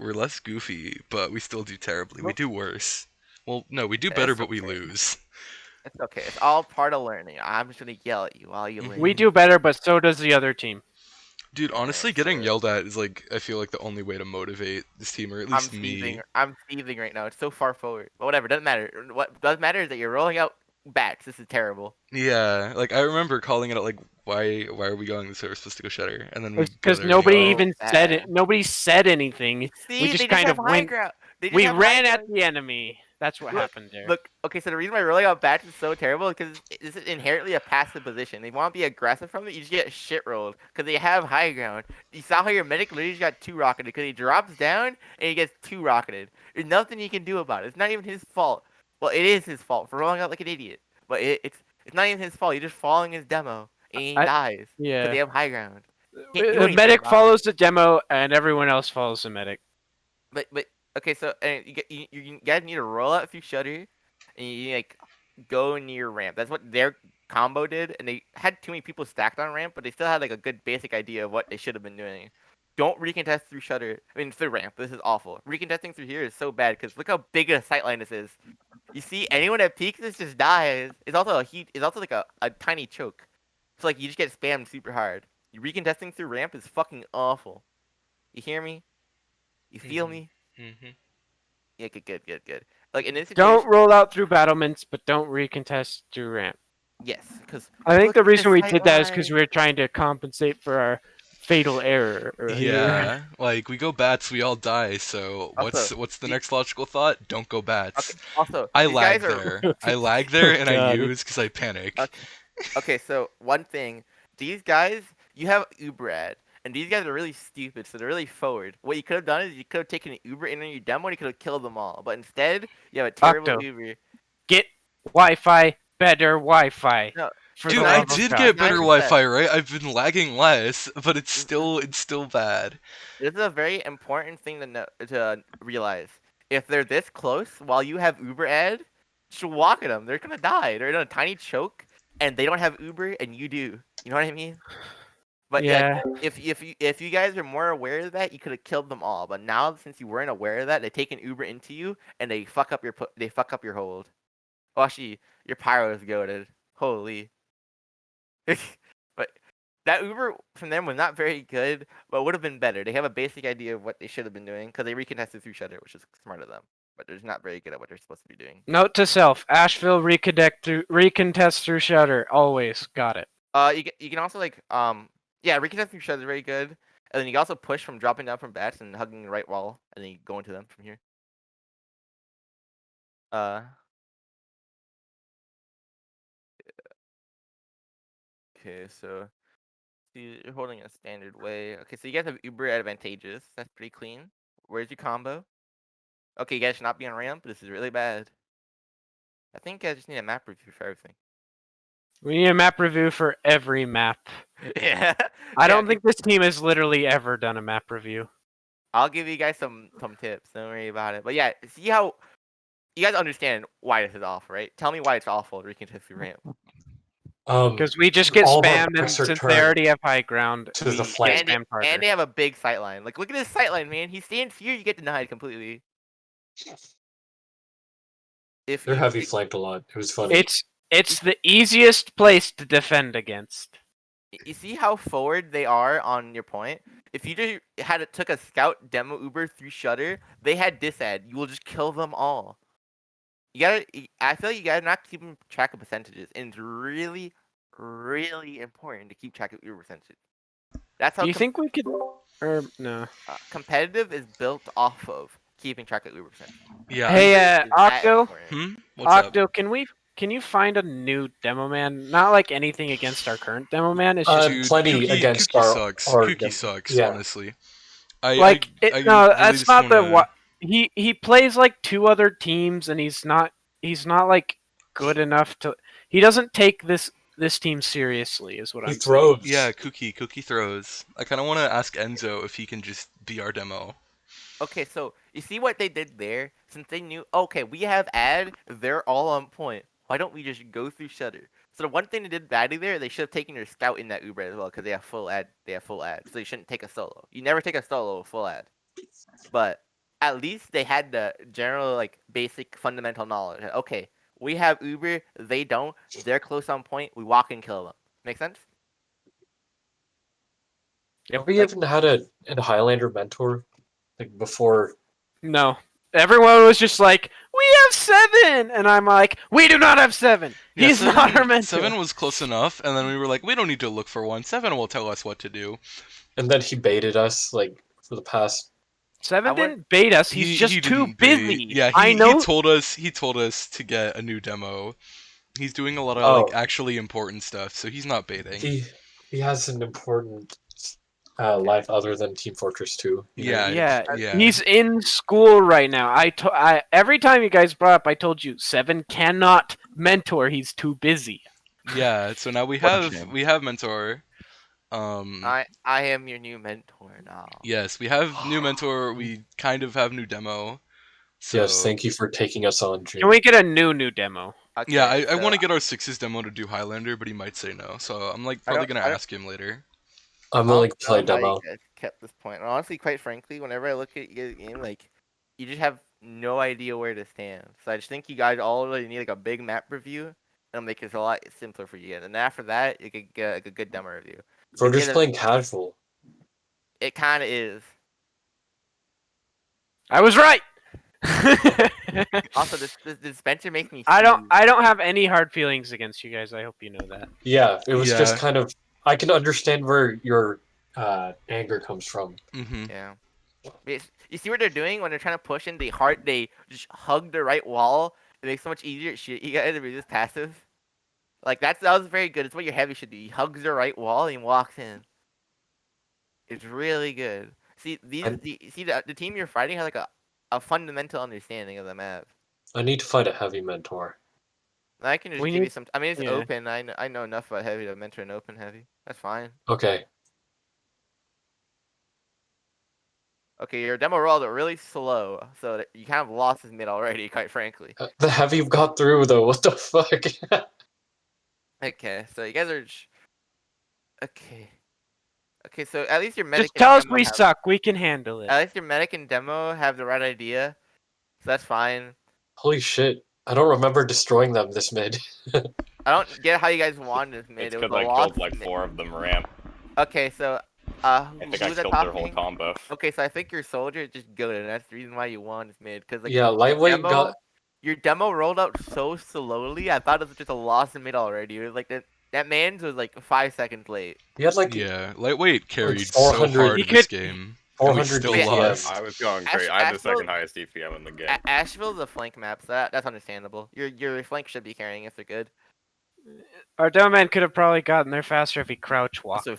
we're less goofy, but we still do terribly. We Well, do worse. Well, no, we do better, It's but we okay. lose. It's okay. It's all part of learning. I'm just gonna yell at you while you learn. we do better, but so does the other team. Dude, honestly, getting So yelled at is like I feel like the only way to motivate this team, or at I'm least seething. me. I'm seething right now. It's so far forward. But whatever. Doesn't matter. What does matter is that you're rolling out bats. This is terrible. Yeah, like I remember calling it out like why are we going this way? We're supposed to go Shutter, and then we go Because there and nobody yell. So even said it. bad. Nobody said anything. We See, they just just kind have of high went. ground. They just We have high ran at ground. the enemy. That's what Look, happened there. look. Okay, so the reason why rolling out bats is so terrible is because this is inherently a passive position. They want to be aggressive from it, you just get shit rolled because they have high ground. You saw how your medic literally just got two rocketed because he drops down and he gets two rocketed. There's nothing you can do about it. It's not even his fault. Well, it is his fault for rolling out like an idiot, but it's not even his fault. You're just following his demo and he I dies because yeah. they have high ground. You The don't even medic survive. follows the demo, and everyone else follows the medic. But okay, so and you guys need to roll out through shutter, and you like go near ramp. That's what their combo did, and they had too many people stacked on ramp, but they still had like a good basic idea of what they should have been doing. Don't recontest through shutter. I mean through ramp. This is awful. Recontesting through here is so bad because look how big a sightline this is. You see, anyone that peeks this just dies. It's also a heat. It's also like a tiny choke. So like you just get spammed super hard. You recontesting through ramp is fucking awful. You hear me? You feel me? Mm-hmm. Yeah, good. Like in this Don't situation, roll out through battlements, but don't recontest through ramp. yes, because I think look the at this reason we sight did that is because line. we were trying to compensate for our fatal error earlier. Yeah, like we go bats, we all die. So Also, what's the the, next logical thought? Don't go okay. bats. Also, I these guys lag are there. I lag Oh there, and I god. use because I panic. okay. Okay, so one thing, these guys, you have Uber ad, and these guys are really stupid, so they're really forward. What you could have done is you could have taken an Uber in on your demo, and you could have killed them all. But instead, you have a terrible Octo, Uber. get Wi-Fi, better Wi-Fi. No, For it's the Dude, not I even. love of did God. get It's not better even that. Wi-Fi, right? I've been lagging less, but It's it's still bad. This is a very important thing to realize. If they're this close while you have Uber ad, just walk at them. They're gonna die. They're in a tiny choke, and they don't have Uber, and you do. You know what I mean? But like, Yeah. if you guys are more aware of that, you could have killed them all. But now, since you weren't aware of that, they take an Uber into you, and they fuck up they fuck up your hold. Oh, actually, your pyro is goaded. Holy. But that Uber from them was not very good, but would have been better. They have a basic idea of what they should have been doing because they recontested through Shutter, which is smart of them. But they're just not very good at what they're supposed to be doing. Note to self: Ashville recontest through Shutter. Always got it. You can also like yeah, recontest through Shutter is very good, and then you can also push from dropping down from bats and hugging the right wall, and then you go into them from here. Uh, okay, so you're holding a standard way. Okay, so you guys have Uber advantageous. That's pretty clean. Where's your combo? Okay, you guys should not be on ramp. This is really bad. I think I just need a map review for everything. We need a map review for every map. Yeah. I Yeah, don't think this team has literally ever done a map review. I'll give you guys some tips. Don't worry about it. But yeah, see how you guys understand why this is awful, right? Tell me why it's awful. We can test through ramp. Because we just get all of our spammed, and backs are since they turned already have high ground, to the we get flank. spammed harder. And they have a big sight line. Like, look at this sight line, man. He stands here, you get denied completely. If They're you, heavy flanked a lot. It was funny. It's the easiest place to defend against. you see how forward they are on your point. If you just took a scout demo Uber through Shutter, they had disad. You will just kill them all. You gotta. I feel like you gotta not keeping track of percentages, and it's really, really important to keep track of Uber percentage. That's how Do you think we could? Or no? competitive is built off of keeping track of Uber percentage. Yeah. Hey, Is that Octo. important. What's up? Octo, can you find a new demo man? Not like anything against our current demo man. It's just Dude, plenty against our Kooky sucks, yeah. honestly. like I it. No, really that's just not the wanna- what. He plays like two other teams, and he's not like good enough to. He doesn't take this team seriously, is what He I'm throws. Yeah, Kooky throws. I kind of want to ask Enzo if he can just be our demo. Okay, so you see what they did there? Since they knew, okay, we have ad, they're all on point. Why don't we just go through Shutter? So the one thing they did badly there, they should have taken your scout in that Uber as well, because they have full ad. They have full ad, so you shouldn't take a solo. You never take a solo with full ad. but at least they had the general like basic fundamental knowledge. Okay, we have Uber, they don't. They're close on point. We walk and kill them. Make sense? Have we even had a Highlander mentor like before? No. Everyone was just like, we have 7! And I'm like, we do not have 7! Yeah, He's not our mentor! 7 was close enough, and then we were like, we don't need to look for one. 7 will tell us what to do. And then he baited us like for the past. 7 didn't bait us. He's just too didn't bait. busy. Yeah, I know. He told us to get a new demo. He's doing a lot of like actually important stuff, so he's not baiting. He has an important life other than Team Fortress 2. Yeah. He's in school right now. Every time you guys brought up, I told you 7 cannot mentor. He's too busy. Yeah. So now we What a have shame. mentor. I am your new mentor now. Yes, we have new mentor. We kind of have new demo. So, Yes, thank you for taking us on, Jim. Can we get a new demo? Okay, yeah, I so want to get our 6's demo to do Highlander, but he might say no. So I'm like probably gonna ask him later. I'm willing to play demo. You guys kept this point. And honestly, quite frankly, whenever I look at you guys' game, like you just have no idea where to stand. So I just think you guys all really need like a big map review, and it'll make it a lot simpler for you. And after that, you could get like a good demo review. We're just playing casual. It kind of is. I was right. Also, this dispenser makes me. I don't have any hard feelings against you guys. I hope you know that. Yeah, it was just kind of. I can understand where your anger comes from. Mm-hmm. Yeah. You see what they're doing when they're trying to push in? They just hug the right wall. It makes it so much easier to shoot you guys if you're just passive. Like that was very good. It's what your heavy should do. He hugs the right wall and walks in. It's really good. See the team you're fighting has like a fundamental understanding of the map. I need to find a heavy mentor. I can just We give you need- some. I mean, it's yeah. open. I know enough about heavy to mentor an open heavy. That's fine. Okay. Okay, your demo rolled really slow, so that you kind of lost his mid already. Quite frankly. The heavy got through though. What the fuck? Okay, so you guys are. Okay. Okay, so at least your medic. Just tell us we suck. We can handle it. At least your medic and demo have the right idea, so that's fine. Holy shit! I don't remember destroying them this mid. I don't get how you guys won this mid. It's It was because a I lost killed like mid. 4 of them ramp. Okay, so I think I who's at killed top their whole lane? combo. Okay, so I think your soldier just goaded, and that's the reason why you won this mid. Cause like Yeah, lightweight demo, got. your demo rolled out so slowly. I thought it was just a loss in mid already. It was like that man's was like 5 seconds late. He had like Yeah, lightweight carried so 400 hard He this could- game. And we 400 still DPM. lost. I was going great. I had the Ashville- second highest DPM in the game. Ashville's a flank map, so that's understandable. Your flank should be carrying if they're good. Our demo man could have probably gotten there faster if he crouch walked. So,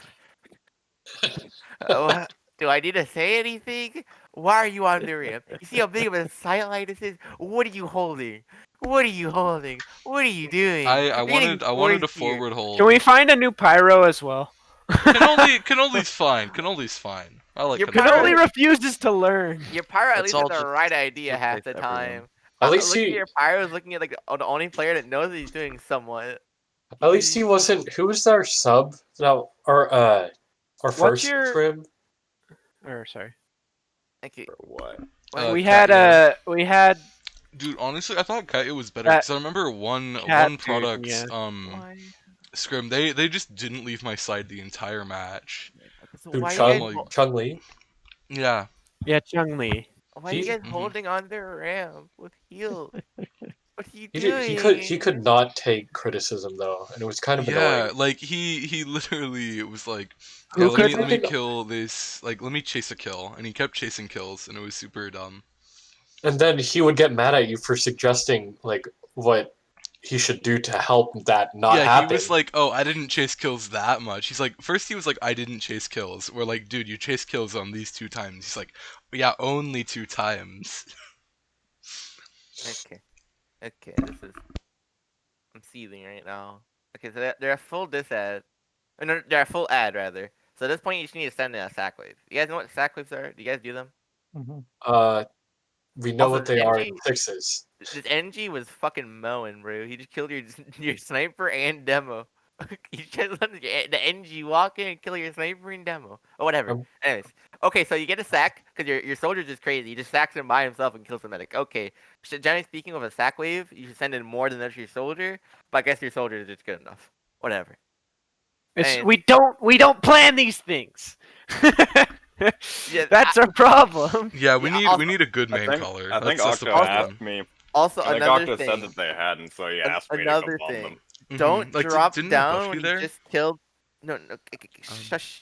do I need to say anything? Why are you on the ramp? You see how big of a sightline this is? What are you holding? What are you holding? What are you doing? I You're getting wanted a forced here. forward hold. Can we find a new pyro as well? Canoli's fine. Canoli's fine. I like Your Cannoli. pyro- Canoli refuses to learn. Your pyro at It's least all has the just right idea half the replace everyone. time. At least Looking at he. your pyro is looking at like the only player that knows that he's doing somewhat. At least he wasn't. Who was our sub? No, our first your- trim. Or sorry, Okay. For what? we Cat, had Dude, honestly, I thought Cat was better That- because I remember one Cat product. dude, yeah. Why? Scrim. They just didn't leave my side the entire match. So Who why Chung- you guys, Chung Li. Yeah. Chung Li. why are you he- guys Mhm. holding on their ramp with heal? What are you He doing? did, he could not take criticism though, and it was kind of Yeah, annoying. like he literally was like, Who yeah, let could- me kill this, like let me chase a kill, and he kept chasing kills, and it was super dumb. And then he would get mad at you for suggesting like what he should do to help that not Yeah, happen. he was like, oh, I didn't chase kills that much. He's like, first he was like, I didn't chase kills. We're like, dude, you chased kills on these 2 times. He's like, yeah, only 2 times. Okay. Okay, this is. I'm seething right now. Okay, so they're a full diss ad. Or no, they're a full ad rather. So at this point, you just need to send in a sack wave. You guys know what sack waves are? Do you guys do them? We know Also, what they are in NG 6s. This NG was fucking mowing, bro. He just killed your sniper and demo. You just let the NG walk in and kill your sniper in demo. Or whatever. Um, Anyways. Okay, so you get a sack, because your soldier's just crazy. He just sacks him by himself and kills the medic. Okay. Generally speaking, with a sack wave, you should send in more than just your soldier, but I guess your soldier is just good enough. Whatever. And- We don't plan these things. Yeah, That's our problem. Yeah, Yeah, we need a good main I think caller. I think That's the Octo problem. asked me. Also, I think another Octo said thing. that they had, and so he asked me to Another go bomb thing. them. Don't Like, drop didn't down Buffy when you there? just killed. No, shush,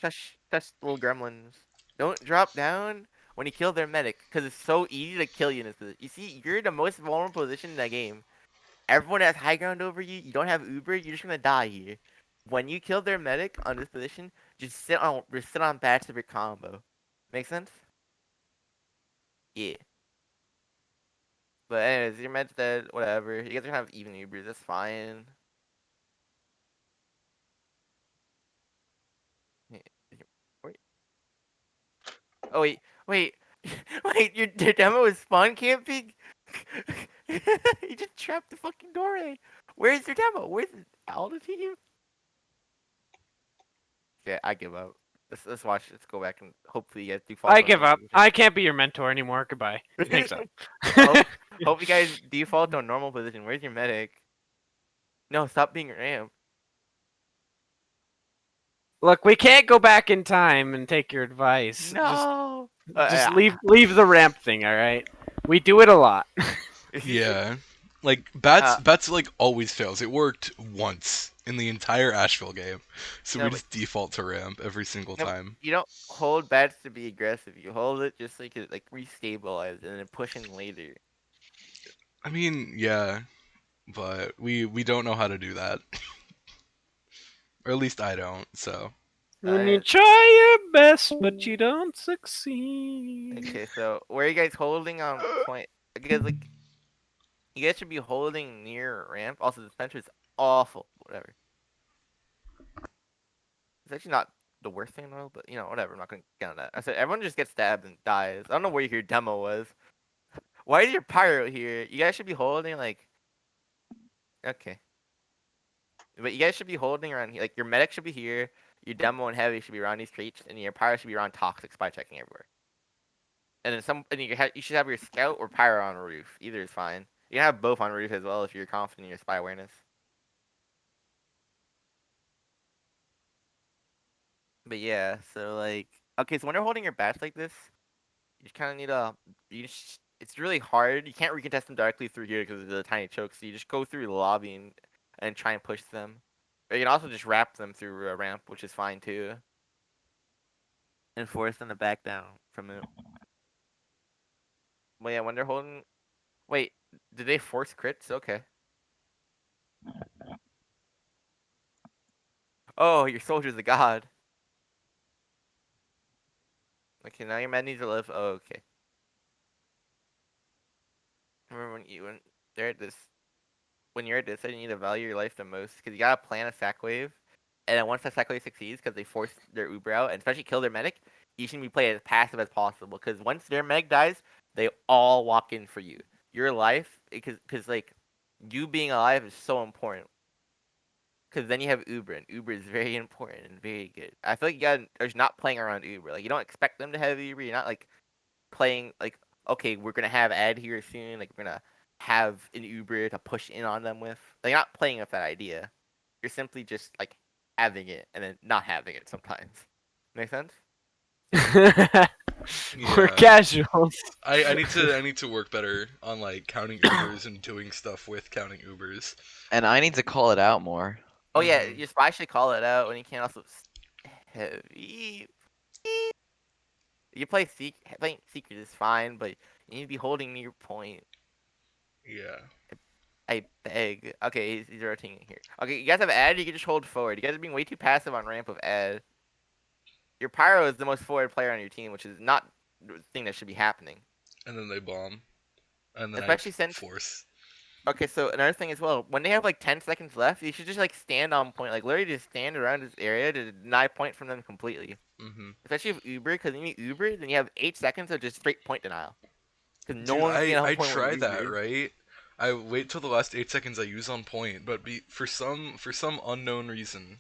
little gremlins. Don't drop down when you kill their medic, because it's so easy to kill you in this position. You see, you're in the most vulnerable position in that game. Everyone has high ground over you. You don't have Uber. You're just gonna die here. When you kill their medic on this position, just sit on bats of your combo. Make sense? Yeah. But anyways, your med's dead. Whatever. You guys are gonna have even Ubers. That's fine. Wait. Oh wait. Wait, your demo is spawn camping? You just trapped the fucking doorway. Where's your demo? Where's all the team? Yeah, I give up. Let's watch. Let's go back and hopefully you guys default. I give up. I can't be your mentor anymore. Goodbye. Thanks up. Hope you guys default on normal position. Where's your medic? No, stop being ramp. Look, we can't go back in time and take your advice. No. Just leave the ramp thing, all right? We do it a lot. Yeah. Like, Bats like always fails. It worked once in the entire Ashville game. So No, we but- just default to ramp every single No, time. You don't hold bats to be aggressive. You hold it just so you could like restabilize and then push in later. I mean, yeah, but we don't know how to do that. Or at least I don't, so. When you try your best, but you don't succeed. Okay, so where are you guys holding on point? Because like, you guys should be holding near ramp. Also, the dispenser is awful. Whatever. It's actually not the worst thing in the world, but whatever. I'm not gonna get on that. I said everyone just gets stabbed and dies. I don't know where your demo was. Why is your pyro here? You guys should be holding like. Okay. But you guys should be holding around here. Like your medic should be here. Your demo and heavy should be around these crates, and your pyro should be around toxic spy checking everywhere. And then you should have your scout or pyro on roof. Either is fine. You can have both on roof as well if you're confident in your spy awareness. But yeah, so like, okay, so when you're holding your bats like this, you just kind of need a. It's really hard. You can't recontest them directly through here because of the tiny chokes. So you just go through the lobby and try and push them. Or you can also just wrap them through a ramp, which is fine too. And force them to back down from it. Well, yeah, when they're holding. Wait, did they force crits? Okay. Oh, your soldier's a god. Okay, now your man needs to live. Oh, okay. Remember when they're at this, when you're at this, you need to value your life the most because you gotta plan a sack wave, and then once that sack wave succeeds, because they force their Uber out and especially kill their medic, you should be playing as passive as possible. Because once their medic dies, they all walk in for you. Your life, because like you being alive is so important. Because then you have Uber, and Uber is very important and very good. I feel like there's not playing around Uber. Like you don't expect them to have Uber. You're not like playing like, okay, we're gonna have ad here soon. Like we're gonna have an Uber to push in on them with. Like you're not playing with that idea. You're simply just like having it and then not having it sometimes. Make sense? We're casuals. I need to work better on like counting Ubers and doing stuff with counting Ubers. And I need to call it out more. Oh yeah, your spy should call it out when you can also heavy. You play playing secret is fine, but you need to be holding your point. Yeah. I beg. Okay, he's rotating here. Okay, you guys have ad, you can just hold forward. You guys are being way too passive on ramp with ad. Your pyro is the most forward player on your team, which is not the thing that should be happening. And then they bomb. And then Especially I since force. Okay, so another thing as well, when they have like 10 seconds left, you should just like stand on point, like literally just stand around this area to deny point from them completely. Especially with Uber, because when you Uber, then you have 8 seconds of just straight point denial. Because no one's gonna I point tried that, right? I wait till the last 8 seconds I use on point, but for some unknown reason,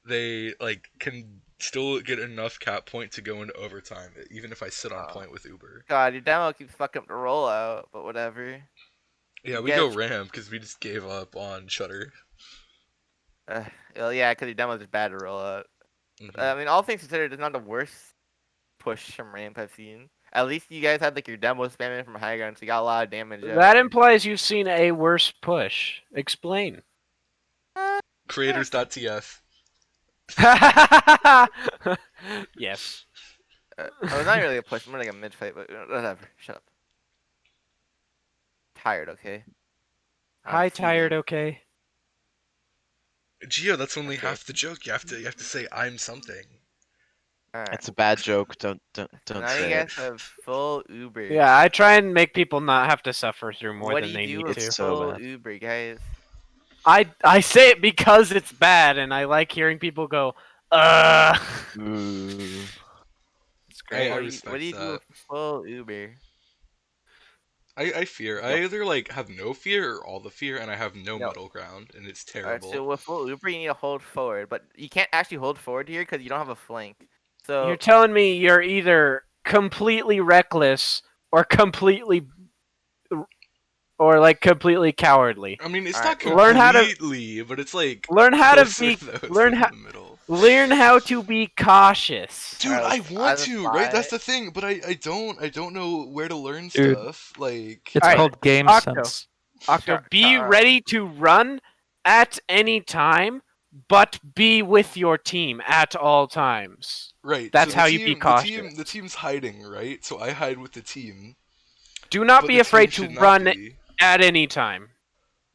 they like can still get enough cap point to go into overtime, even if I sit on point with Uber. God, your demo keeps fucking up the rollout, but whatever. Yeah, You we go guys- ramp because we just gave up on Shutter. Well, yeah, because your demo's just bad to roll out. Mhm. I mean, all things considered, it's not the worst push from ramp I've seen. At least you guys had like your demo spamming from high ground, so you got a lot of damage. That implies you've seen a worse push. Explain. Creators.tf. Yes. Oh, it's not really a push, more like a mid fight, but whatever. Shut up. Tired, okay? Hi, tired. Okay. Gio, that's only Okay. half the joke. You have to say I'm something. Alright. It's a bad joke. Don't Now you say guys it. have full Uber. Yeah, I try and make people not have to suffer through more What than do they you do need with to. so full bad. Uber, guys? I say it because it's bad, and I like hearing people go, Ooh. It's I great. respect What do you do that. with full Uber? I fear. I either like have no fear or all the fear, and I have no No. middle ground, and it's Alright, terrible. so with full Uber, you need to hold forward, but you can't actually hold forward here because you don't have a flank. So You're telling me you're either completely reckless or completely cowardly. I mean, it's Alright, not learn how to- completely, but it's like Learn how to closer be though learn than how the middle. learn how to be cautious. Dude, Alright, I let's want either to, right? That's fly- the thing, but I don't know where to learn Dude. stuff. Like, It's Alright, called game Octo. sense. Octo, be Alright. ready to run at any time, but be with your team at all times. right. That's so the how you team, be the cautious. team's hiding, right? So I hide with the team. Do not but be the afraid team to should not run be. at any time.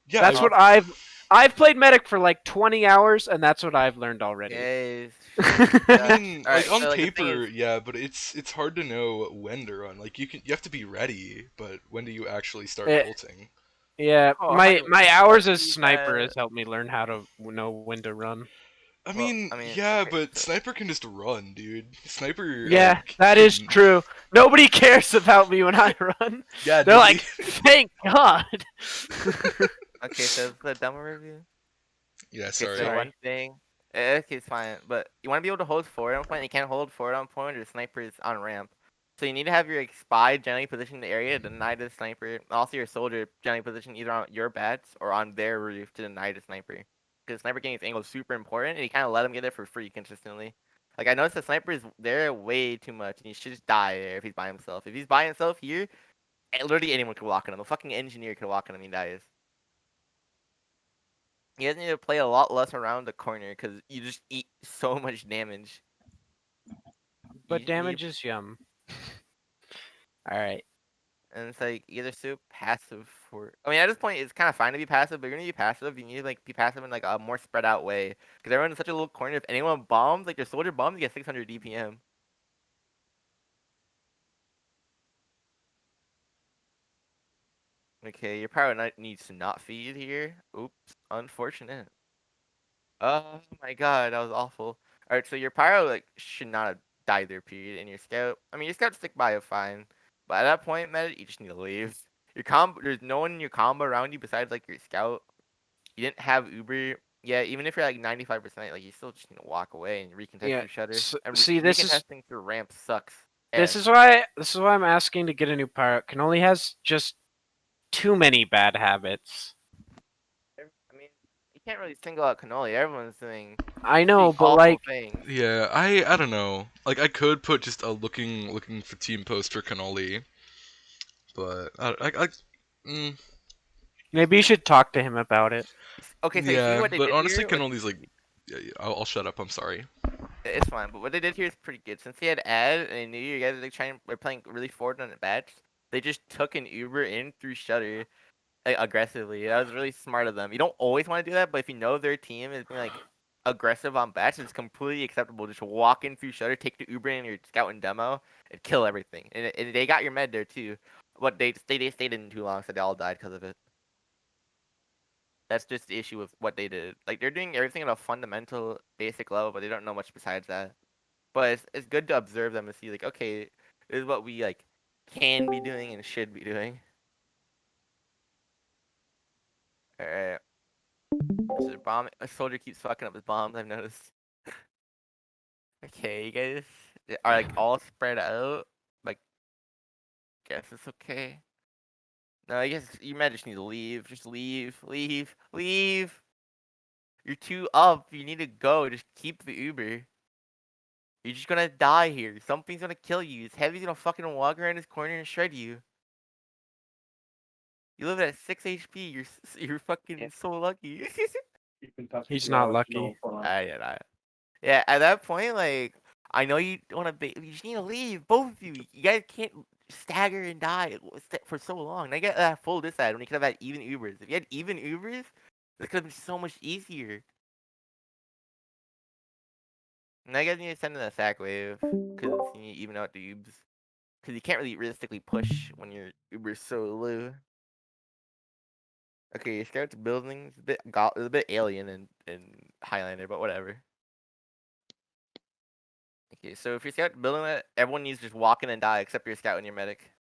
Yeah, That's what I've played medic for like 20 hours, and that's what I've learned already. Guys. I mean, Alright, like on so, like, the thing paper, is- yeah, but it's hard to know when to run. Like you have to be ready, but when do you actually start Eh, ulting? Yeah, Oh, my honey, my hours what as you sniper got? has helped me learn how to know when to run. I Well, mean, I mean, yeah, okay, but so- sniper can just run, dude. Sniper. Yeah, like, that is can- true. Nobody cares about me when I run. Yeah, They're like, dude. thank God. Okay, so it's the demo review. Yeah, Okay, sorry. so one thing. Okay, it's fine, but you want to be able to hold forward on point. You can't hold forward on point, or sniper is on ramp. So you need to have your like, spy generally positioned in the area to deny the sniper. Also, your soldier generally positioned either on your bats or on their roof to deny the sniper. Because sniper getting his angle is super important, and you kind of let him get there for free consistently. Like I noticed the sniper is there way too much, and he should just die there if he's by himself. If he's by himself here, literally anyone could walk on him. A fucking engineer could walk on him and he dies. You guys need to play a lot less around the corner because you just eat so much damage. But You- damage is yum. Alright. And it's like either so passive for. I mean, at this point, it's kind of fine to be passive, but you're gonna be passive. You need to like be passive in like a more spread out way because everyone's in such a little corner. If anyone bombs, like your soldier bombs, you get 600 DPM. Okay, your power knight needs to not feed here. Oops, unfortunate. Oh my god, that was awful. Alright, so your pyro like should not have died there, period. And your scout, I mean, your scout stick by it fine, but at that point, man, you just need to leave. Your combo, there's no one in your combo around you besides like your scout. You didn't have Uber. Yeah, even if you're like 95%, like you still just need to walk away and recontest Yeah, through shutter. And see, this is recontesting through ramp sucks. this ass. is why I'm asking to get a new pirate. Canoli has just too many bad habits. I mean, you can't really single out Cannoli. Everyone's doing I know, pretty but awful like, things. Yeah, I don't know. Like I could put just a looking for team post for Cannoli, but mm, maybe you should talk to him about it. Okay, so you see yeah, what they but did honestly, here? Like, Cannoli's like, yeah, I'll shut up. I'm sorry. it's fine, but what they did here is pretty good. Since they had ad and they knew you guys were playing really forward on the bats, they just took an Uber in through Shutter like, aggressively. That was really smart of them. You don't always want to do that, but if you know their team is being like aggressive on bats, it's completely acceptable. Just walk in through Shutter, take the Uber in your scout and demo, and kill everything. And they got your med there too, but they stayed in too long, so they all died because of it. That's just the issue with what they did. Like they're doing everything at a fundamental, basic level, but they don't know much besides that. But it's good to observe them and see like, okay, this is what we like can be doing and should be doing. Alright. So bomb. A soldier keeps fucking up his bombs. I've noticed. Okay, you guys are like all spread out. Like, guess it's okay. No, I guess you might just need to leave. Just leave, leave, leave. You're too up. You need to go. Just keep the Uber. You're just gonna die here. Something's gonna kill you. This heavy's gonna fucking walk around this corner and shred you. You live at 6 HP. You're fucking so lucky. He's not lucky. Yeah, at that point, like, I know you want to be. You just need to leave. Both of you. You guys can't stagger and die for so long. Now you get that full decide when you could have had even Ubers. If you had even Ubers, this could have been so much easier. Now you guys need to send in a sack wave because you need to even out the Ubs. Because you can't really realistically push when your Uber's so low. Okay, your scout's building is a bit alien and Highlander, but whatever. Okay, so if your scout building that, everyone needs to just walk in and die except your scout and your medic.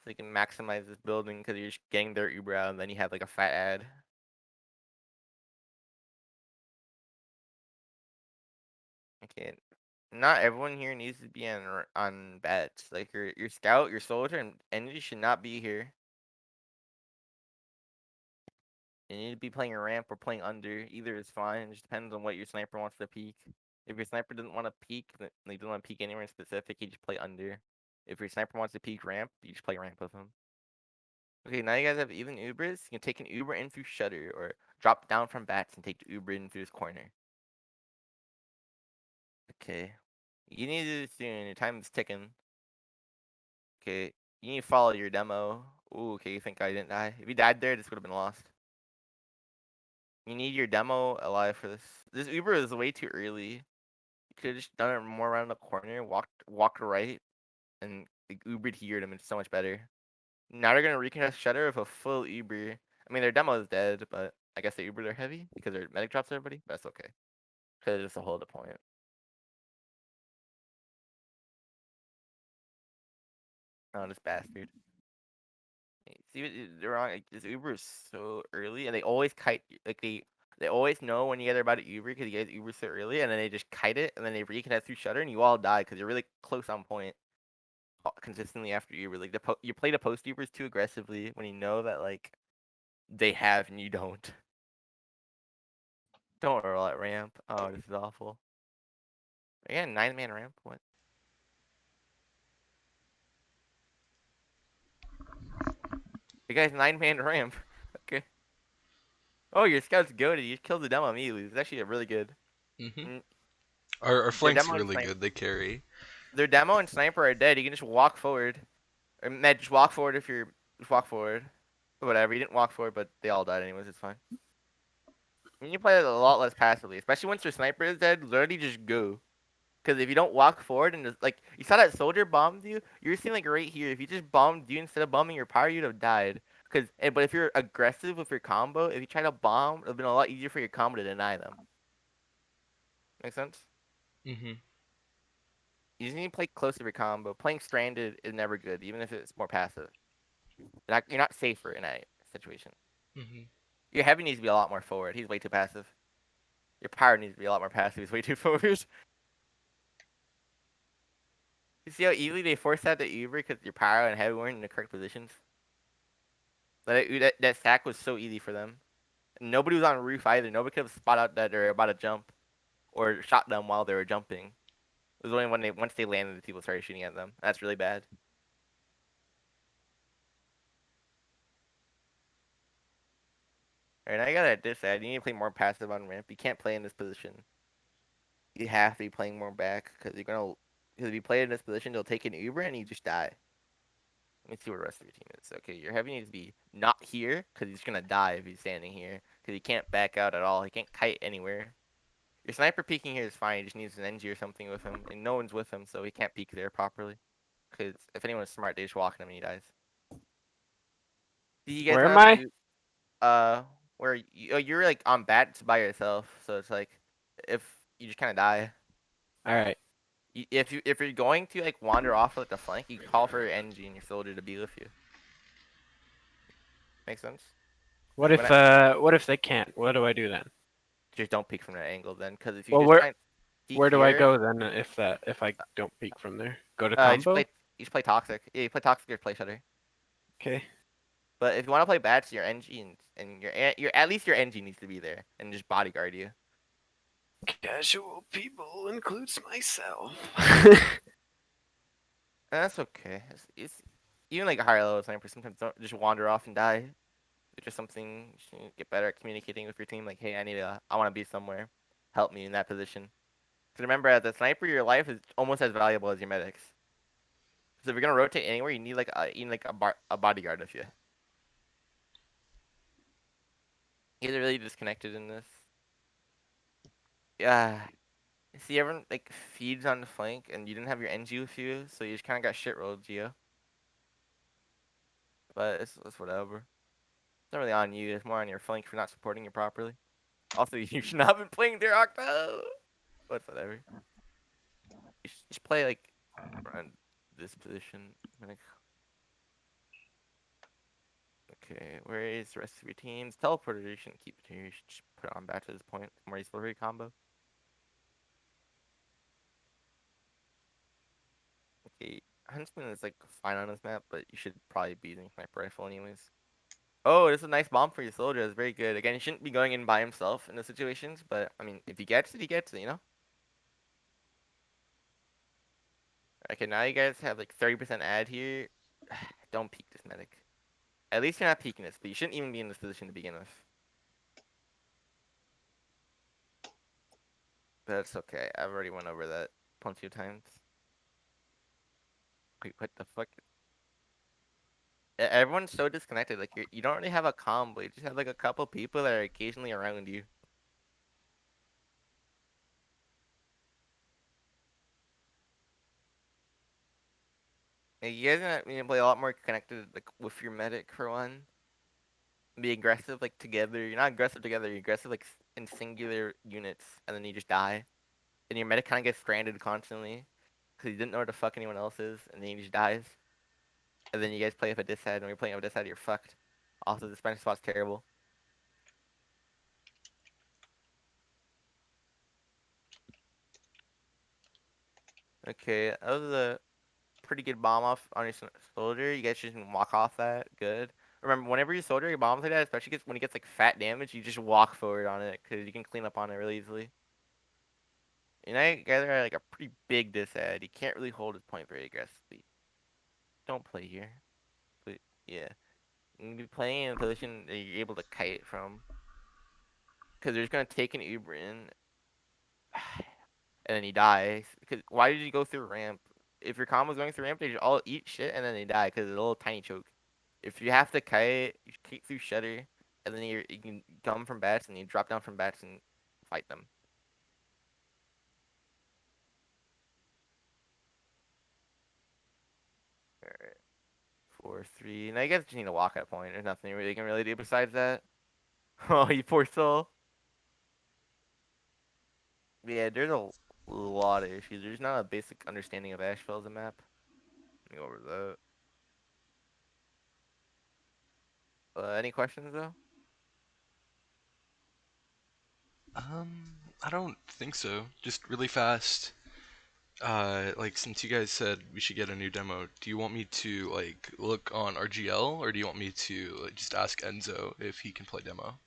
So you can maximize this building because you're just getting their Uber out and then you have like a fat ad. Okay, not everyone here needs to be on bets. Like your scout, your soldier, and energy should not be here. You need to be playing a ramp or playing under. Either is fine. It just depends on what your sniper wants to peek. If your sniper doesn't want to peek, then they don't want to peek anywhere specific, you just play under. If your sniper wants to peek ramp, you just play ramp with them. Okay, now you guys have even Ubers. You can take an Uber in through Shutter or drop down from bats and take the Uber in through this corner. Okay. You need to do this soon. Your time is ticking. Okay. You need to follow your demo. Ooh, okay, you think I didn't die? If you died there, this would have been lost. You need your demo alive for this. This Uber is way too early. You could have just done it more around the corner, walked right, and like, Ubered here to make it so much better. Now they're gonna recontest Shutter with a full Uber. I mean, their demo is dead, but I guess the Ubers are heavy because their medic drops everybody. That's okay. Because it's a whole other point. Oh, this bastard. See what they're wrong. Like, this Uber is so early, and they always kite. Like they always know when you guys are about to Uber because you guys Uber so early, and then they just kite it, and then they reconnect through Shutter, and you all die because you're really close on point consistently after Uber. Like you play the post Ubers too aggressively when you know that like they have and you don't. Don't roll at ramp. Oh, this is awful. Again, 9-man ramp. What? You guys 9-man ramp. Okay. Oh, your scout's goaded. You killed the demo immediately. It's actually a really good. Mm-hmm. Our Their flank's demo and really good. They carry. Their demo and sniper are dead. You can just walk forward. Or Med, just walk forward if you're. Just walk forward. Whatever. You didn't walk forward, but they all died anyways. It's fine. And you play it a lot less passively, especially once your sniper is dead. Literally just go. Because if you don't walk forward and just, like you saw that soldier bombed you, you're seeing like right here. If you just bombed you instead of bombing your power, you'd have died. But if you're aggressive with your combo, if you try to bomb, it'd been a lot easier for your combo to deny them. Make sense? Mm-hmm. You just need to play close to your combo. Playing stranded is never good, even if it's more passive. You're not safer in that situation. Mm-hmm. Your heavy needs to be a lot more forward. He's way too passive. Your power needs to be a lot more passive. He's way too forward. You see how easily they force out the Uber because your power and heavy weren't in the correct positions? That sack was so easy for them. Nobody was on roof either. Nobody could have spot out that they're about to jump or shot them while they were jumping. It was only when once they landed, the people started shooting at them. That's really bad. Alright, now you gotta decide. You need to play more passive on ramp. You can't play in this position. You have to be playing more back because if you play in this position, they'll take an Uber and you just die. Let me see what the rest of your team is. Okay, your heavy needs to be not here because he's gonna die if he's standing here because he can't back out at all. He can't kite anywhere. Your sniper peeking here is fine. He just needs an NG or something with him, and no one's with him, so he can't peek there properly. Because if anyone's smart, they just walk in him and he dies. Do you guys Where am have I? where you're like on bats by yourself, so it's like if you just kind of die. All right. If you're going to like wander off like the flank, you call for your NG and your soldier to be with you. Make sense? What Like, if they can't? What do I do then? just don't peek from that angle then, because if you Well, just try and peek where do I here, go then if I don't peek from there? Go to you just combo? play toxic. Yeah, you play toxic or play shutter. Okay. But if you want to play bats, your NG and your at least your NG needs to be there and just bodyguard you. Casual people includes myself. That's okay. It's even like a higher level sniper sometimes don't just wander off and die. It's just something you should get better at communicating with your team. Like, hey, I want to be somewhere. Help me in that position. Because remember, as a sniper, your life is almost as valuable as your medics. So if you're gonna rotate anywhere, you need like a bodyguard with you. He's really disconnected in this. Yeah. See, everyone like feeds on the flank, and you didn't have your NG with you, so you just kind of got shit rolled, Geo. But it's whatever. It's not really on you. It's more on your flank for not supporting it properly. Also, you should not have been playing their Octo. But whatever. You should just play like around this position. Like, okay, where is the rest of your teams? Teleporter, you shouldn't keep it here. You should just put it on back to this point. More useful for your combo. Okay, Huntsman is like fine on this map, but you should probably be using sniper rifle anyways. Oh, this is a nice bomb for your soldier. It's very good. Again, he shouldn't be going in by himself in those situations, but I mean, if he gets it, he gets it, you know? Okay, now you guys have like 30% ad here. Don't peek this medic. At least you're not peeking this, but you shouldn't even be in this position to begin with. But that's okay. I've already went over that plenty of times. Wait, what the fuck? Everyone's so disconnected. Like you don't really have a combo. You just have like a couple people that are occasionally around you. And you guys need to play a lot more connected, like with your medic for one. Be aggressive like together. You're not aggressive together. You're aggressive like in singular units, and then you just die. And your medic kind of gets stranded constantly because you didn't know where the fuck anyone else is, and then he just dies. And then you guys play with a dishead, and when you're playing with a dishead, you're fucked. Also, the Spanish spot's terrible. Okay, that was a pretty good bomb off on your soldier. You guys just can walk off that. Good. Remember, whenever you soldier your bombs like that, especially when it gets like fat damage, you just walk forward on it because you can clean up on it really easily. And I guys are like a pretty big dishead. He can't really hold his point very aggressively. Don't play here. But yeah. You can be playing in a position that you're able to kite from. Because they're just going to take an Uber in. And then he dies. Because why did you go through ramp? If your combo's going through ramp, they just all eat shit and then they die because it's a little tiny choke. If you have to kite, you kick through shutter. And then you can come from bats and you drop down from bats and fight them. Alright. 4-3. Now you guys just need to walk at a point. There's nothing you can really do besides that. Oh, you poor soul. Yeah, there's a lot of issues. There's not a basic understanding of Ashville as a map. Let me go over that. Any questions though? I don't think so. Just really fast. Like since you guys said we should get a new demo, do you want me to like look on RGL or do you want me to like, just ask Enzo if he can play demo?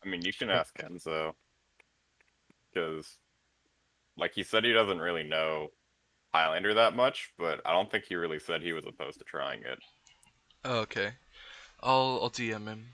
I mean, you can ask Enzo, because, like he said, he doesn't really know Highlander that much, but I don't think he really said he was opposed to trying it. Oh, okay. I'll DM him.